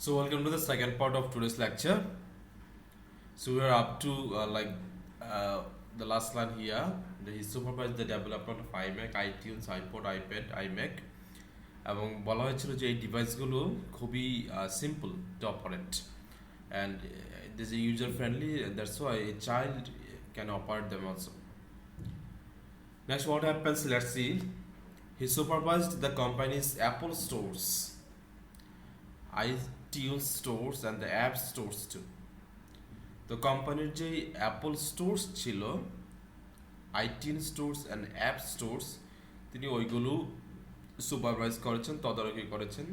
So welcome to the second part of today's lecture. So we are up to uh, the last line here. He supervised the development of iMac, iTunes, iPod, iPad, iMac এবং বলা হয়েছিল যে এই ডিভাইসগুলো খুবই simple to operate and this is user friendly that's Y a child can operate them also. Next, what happens? Let's see. He supervised the company's Apple stores, iTunes stores, and the app stores too. তো কোম্পানির যে Apple stores ছিল, iTunes stores and app stores, তিনি ওইগুলো supervise করেছেন, তদারকি করেছেন.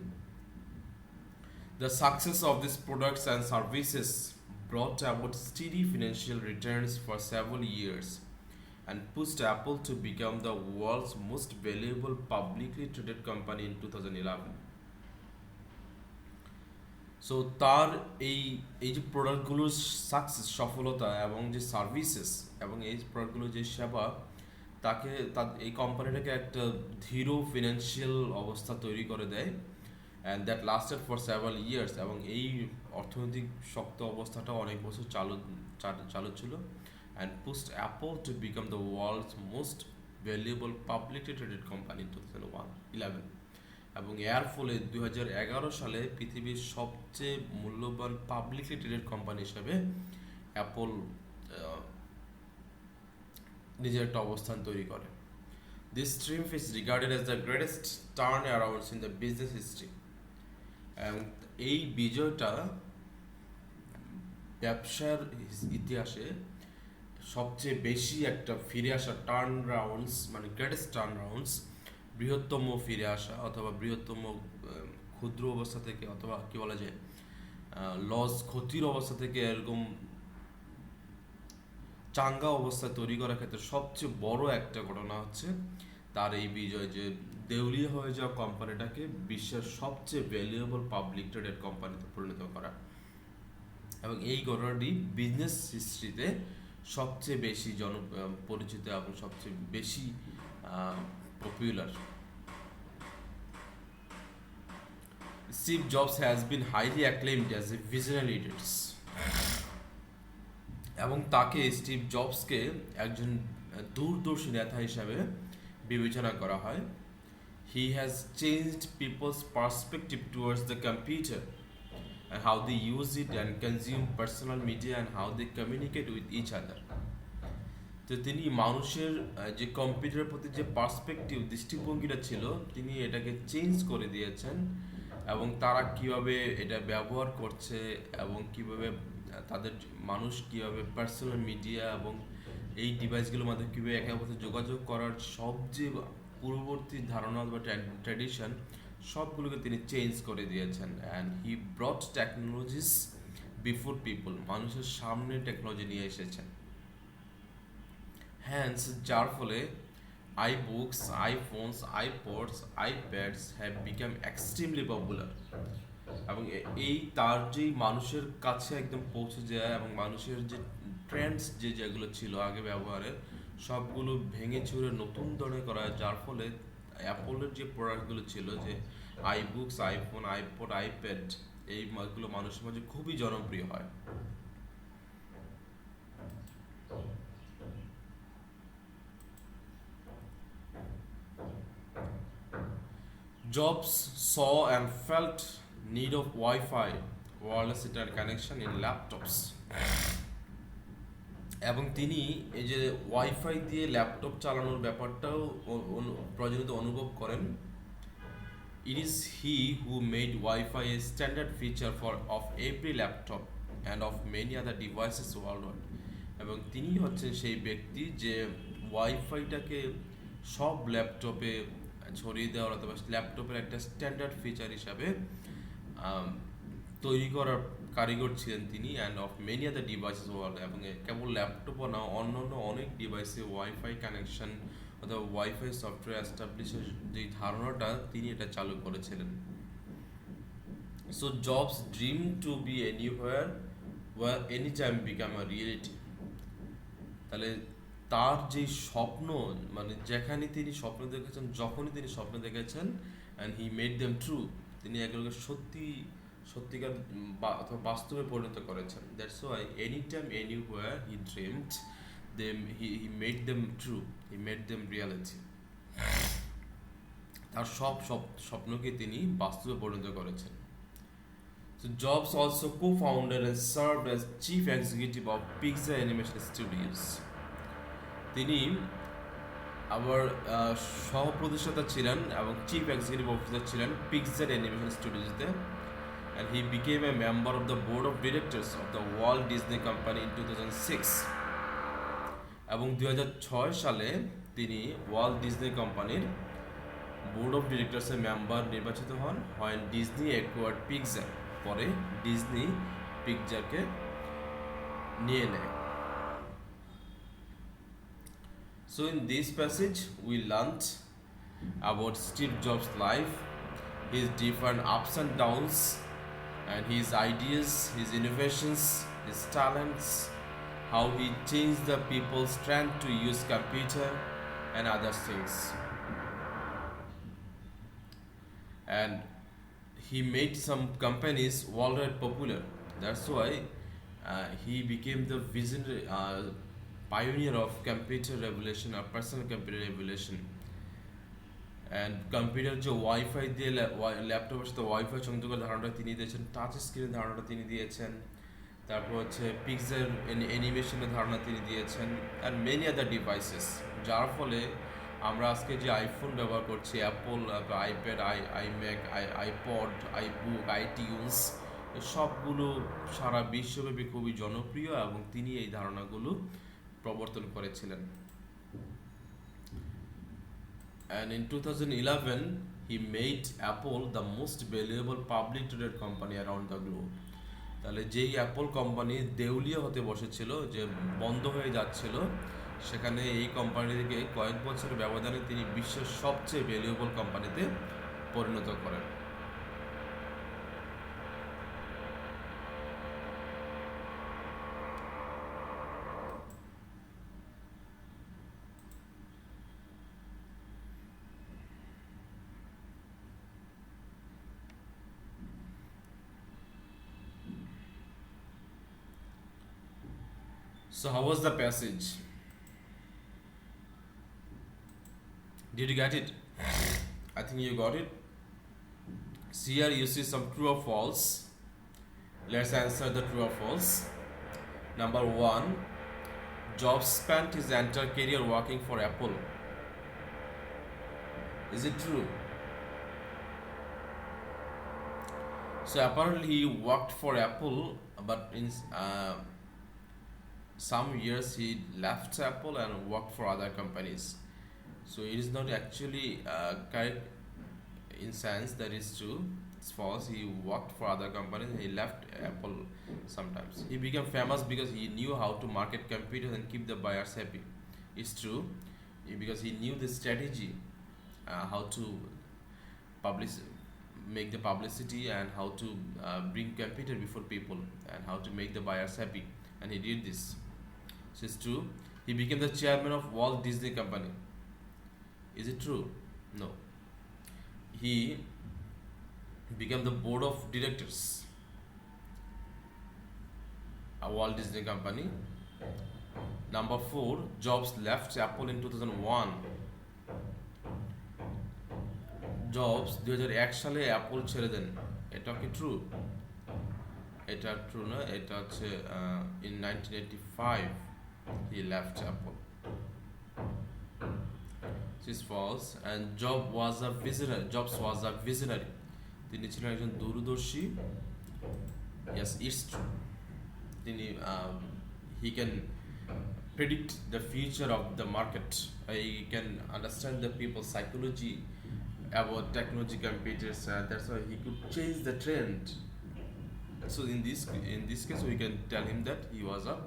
The success of these products and services brought about steady financial returns for several years and pushed Apple to become the world's most valuable publicly traded company in 2011. So তার এই এই যে প্রোডাক্টগুলোর success, সফলতা এবং যে সার্ভিসেস এবং এই প্রোডাক্টগুলোর যে সেবা, তাকে এই কোম্পানিটাকে একটা ধীর ফিনান্সিয়াল অবস্থা তৈরি করে দেয়, and that lasted for several years. এবং এই অর্থনৈতিক শক্ত অবস্থাটা অনেক বছর চালু ছিল, and pushed Apple to become the world's most valuable publicly traded company in 2011. এবং এর ফলে 2011 সালে পৃথিবীর সবচেয়ে মূল্যবান পাবলিকলি ট্রেডেড কোম্পানি হিসেবে অ্যাপল নিজের একটা অবস্থান তৈরি করে. This triumph is regarded as the greatest turnarounds in the business history. এবং এই বিজয়টা ব্যবসার ইতিহাসে সবচেয়ে বেশি একটা ফিরে আসা টার্ন রাউন্ডস, মানে গ্রেটেস্ট টার্ন রাউন্ডস, বৃহত্তম ফিরে আসা অথবা বৃহত্তম ক্ষুদ্র অবস্থা থেকে, অথবা কি বলা যায় লস ক্ষতির অবস্থা থেকে এরকম চাঙ্গা অবস্থা তৈরি করার ক্ষেত্রে সবচেয়ে বড় একটা ঘটনা হচ্ছে তার এই বিজয়, যে দেউলিয়া হয়ে যাওয়া কোম্পানিটাকে বিশ্বের সবচেয়ে ভ্যালুয়েবল পাবলিক ট্রেডেড কোম্পানিতে পরিণত করা. এবং এই ঘটনাটি বিজনেস হিস্ট্রিতে সবচেয়ে বেশি পরিচিত এবং সবচেয়ে বেশি popular. Steve Jobs has been highly acclaimed as a visionary leader. এবং তাকে স্টিভ জবসকে একজন দূরদর্শী নেতা হিসাবে বিবেচনা করা হয়. He has changed people's perspective towards the computer and how they use it and consume personal media and how they communicate with each other. তো তিনি মানুষের যে কম্পিউটারের প্রতি যে পার্সপেক্টিভ, দৃষ্টিভঙ্গিটা ছিল, তিনি এটাকে চেঞ্জ করে দিয়েছেন. এবং তারা কিভাবে এটা ব্যবহার করছে এবং কিভাবে তাদের মানুষ কিভাবে পার্সোনাল মিডিয়া এবং এই ডিভাইসগুলোর মাধ্যমে কীভাবে একে অপরের সাথে যোগাযোগ করার সব যে পূর্ববর্তী ধারণা বা ট্র্যাডিশন, সবগুলোকে তিনি চেঞ্জ করে দিয়েছেন. And he ব্রট technologies before people, মানুষের সামনে টেকনোলজি নিয়ে এসেছেন. হ্যান্স যার ফলে iBooks, iPhones, iPods, iPads have become extremely popular. এবং এই তার যেই মানুষের কাছে একদম পৌঁছে যায় এবং মানুষের যে ট্রেন্ডস যেগুলো ছিল আগে ব্যবহারের, সবগুলো ভেঙে চুরে নতুন ধরনের করা হয়, যার ফলে অ্যাপলের যে প্রোডাক্টগুলো ছিল, যে iBooks, iPhone, iPod, iPad, এইগুলো মানুষের মাঝে খুবই জনপ্রিয় হয়. Jobs saw and felt need of Wi-Fi, wireless internet connection in laptops. এবং তিনি এই যে ওয়াইফাই দিয়ে ল্যাপটপ চালানোর ব্যাপারটাও প্রয়োজনীয়তা অনুভব করেন. It is he who made Wi-Fi a standard feature of every laptop and of many other devices worldwide. এবং তিনি হচ্ছেন সেই ব্যক্তি যে ওয়াইফাইটাকে সব ল্যাপটপে ছড়িয়ে দেওয়ার অথবা ল্যাপটপের একটা স্ট্যান্ডার্ড ফিচার হিসাবে তৈরি করার কারিগর ছিলেন তিনি, and of many other devices world. এবং কেবল ল্যাপটপও না, অন্যান্য অনেক ডিভাইসে ওয়াইফাই কানেকশন অথবা ওয়াইফাই সফটওয়্যার এস্টাবলিশের যে ধারণাটা, তিনি এটা চালু করেছিলেন. So Jobs dream to be anywhere where any time become a reality. তাহলে তার যে স্বপ্ন, মানে যেখানে তিনি স্বপ্ন দেখেছেন, যখনই তিনি স্বপ্ন দেখেছেন, and he made them true, তিনি এগুলোকে সত্যি সত্যিকার অথবা বাস্তবে পরিণত করেছেন। That's why any time anywhere he dreamed them, he made them true, he made them reality. তার সব সব স্বপ্নকে তিনি বাস্তবে পরিণত করেছেন। So Jobs also co-founded and served as chief executive of Pixar Animation Studios. তিনি আবার সহ-প্রতিষ্ঠাতা ছিলেন এবং চিফ এক্সিকিউটিভ অফিসার ছিলেন পিক্সার অ্যানিমেশন স্টুডিওতে, and he became a member of the board of directors of the Walt Disney Company in 2006. এবং 2006 সালে তিনি Walt Disney কোম্পানির বোর্ড অফ ডিরেক্টরসের মেম্বার নির্বাচিত হন, when ডিজনি অ্যাকোয়ার্ড পিক্সার, পরে ডিজনি পিকচারকে নিয়ে নেয়। So in this passage we learnt about Steve Jobs' life, his different ups and downs, and his ideas, his innovations, his talents, how he changed the people's strength to use computer and other things. And he made some companies worldwide popular. That's why he became the visionary pioneer of computer revolution or personal computer revolution. And computer যে wifi দিয়ে ল্যাপটপের সাথে wifi সংযোগের ধারণাটা তিনি দিয়েছেন, touch স্ক্রিনের ধারণাটা তিনি দিয়েছেন, তারপর হচ্ছে পিক্সার অ্যানিমেশনের ধারণা তিনি দিয়েছেন, অ্যান্ড মেনি আদার ডিভাইসেস, যার ফলে আমরা আজকে যে আইফোন ব্যবহার করছি, Apple, iPad, iMac, iPod, iBook, iTunes, সবগুলো সারা বিশ্বব্যাপী খুবই জনপ্রিয় এবং তিনি এই ধারণাগুলো প্রবর্তন করেছিলেন। And in 2011 he made Apple the most valuable public traded company around the globe. তাহলে যেই অ্যাপল কোম্পানি দেউলিয়া হতে বসেছিল, যে বন্ধ হয়ে যাচ্ছিল, সেখানে এই কোম্পানিকে কয়েক বছরের ব্যবধানে তিনি বিশ্বের সবচেয়ে ভ্যালুয়েবল কোম্পানিতে পরিণত করেন। So how was the passage? Did you get it? I think you got it. See here you see some true or false. Let's answer the true or false. Number 1, Jobs spent his entire career working for Apple. Is it true? So apparently he worked for Apple, but in some years he left Apple and worked for other companies. So it is not actually correct in sense that is true. It's false. He worked for other companies. He left Apple sometimes. He became famous because he knew how to market computers and keep the buyers happy. It's true, because he knew the strategy, how to make the publicity and how to bring computer before people and how to make the buyers happy, and he did this. So it's true. He became the chairman of Walt Disney Company. Is it true? No. He became the board of directors of Walt Disney Company. Number 4, Jobs left Apple in 2001. Jobs 2001 সালে Apple ছেড়ে দেন, এটা কি true? এটা true না, এটা হচ্ছে in 1985 he left Apple. This is false. And Jobs was a visionary. তিনি ছিলেন একজন দূরদর্শী। Yes, it's true. তিনি he can predict the future of the market. He can understand the people's psychology about technology, computers, and that's why he could change the trend. So in this case we can tell him that he was a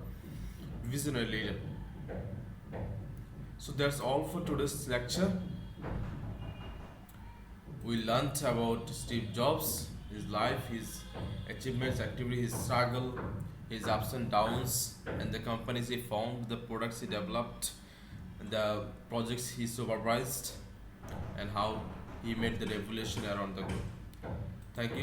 visionary leader. So that's all for today's lecture. We learnt about Steve Jobs, his life, his achievements, activity, his struggle, his ups and downs, and the companies he found, the products he developed, the projects he supervised, and how he made the revolution around the globe. Thank you.